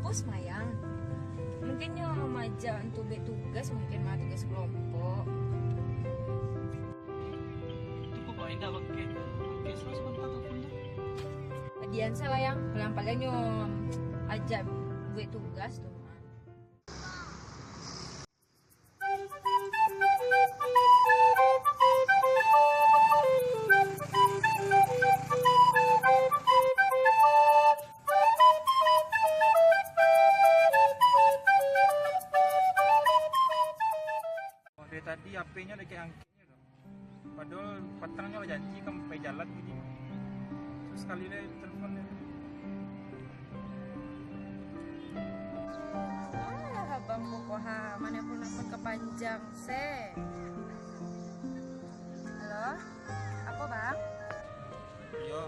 kampus Mayang. Mungkin yang aja untuk tugas, mungkin mah tugas kelompok. Itu kok kok indah pakai suara sebentar telepon tuh. Adian salah yang paling nyom aja buat tugas tuh. Dari tadi HP-nya udah kayak angkanya dong. Padahal petangnya udah janji kan sampai jalan gini. Terus sekali deh teleponnya. Abang Kokoha, mana pun akun kepanjang se. Halo, apa bang? Yo,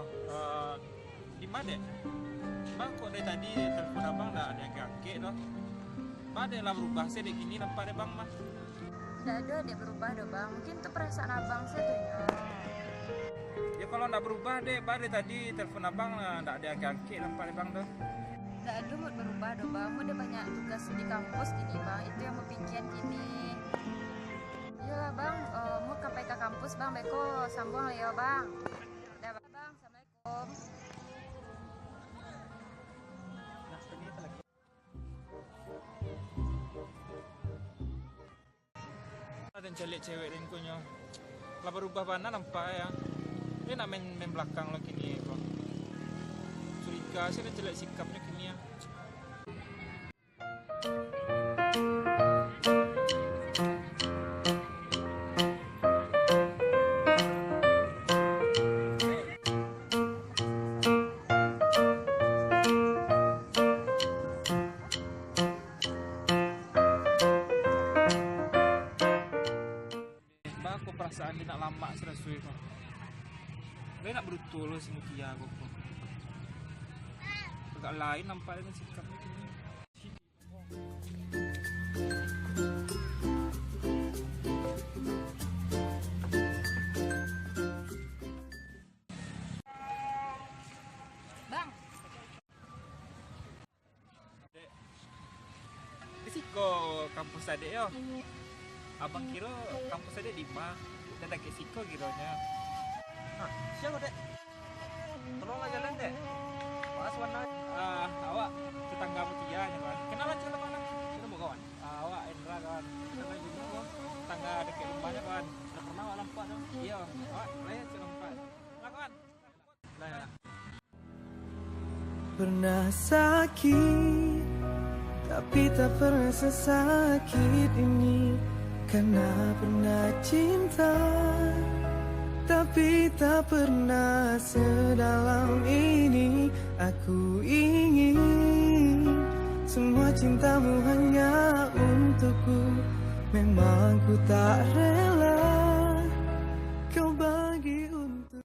di mana? Bang kok dari tadi telepon abang nggak ada yang angke dong. Bang ada lah berubah sih deh gini nampak deh bang mah. Nggak ada dia berubah dong bang. Mungkin itu perasaan abang sih tuh ya. Ya kalau nggak berubah deh, bang dari tadi telepon abang nggak ada yang angke nampak deh bang dong. Nggak ada mood berubah dong bang. Udah banyak tugas di kampus gini bang. Itu yang mau pikiran gini. Iyalah bang, mau ke PK kampus bang. Beko sambung Leo bang. Udah bang, assalamualaikum. Dan celik cewek dan kunyo lah berubah mana nampak ya dia nak main belakang lo kini kok curiga sih dan celik sikapnya kini ya. Aku perasaan dia nak lama serasui kok. Dia nak berutul si Mutia kok. Agak lain nampak dengan sikapnya kini. Bang, Dek, di siko kampus adek yo. Abang kira kampus adek di mana? Dan tak siko gironya. Hah, siapa dek? Tolonglah jalan dek. Mas warna. Awak tetangga Mutia nya kan. Kenal aja lah mana? Kita mau kawan. Awak Indra kawan. Sama juga kok. Tetangga dekat rumahnya kawan. Udah pernah awak nampak dong. Iya, awak saya sudah nampak. Lah kawan. Nah, ya. Pernah sakit, tapi tak pernah sesakit ini. Karena pernah cinta, tapi tak pernah sedalam ini. Aku ingin semua cintamu hanya untukku. Memang ku tak rela kau bagi untuk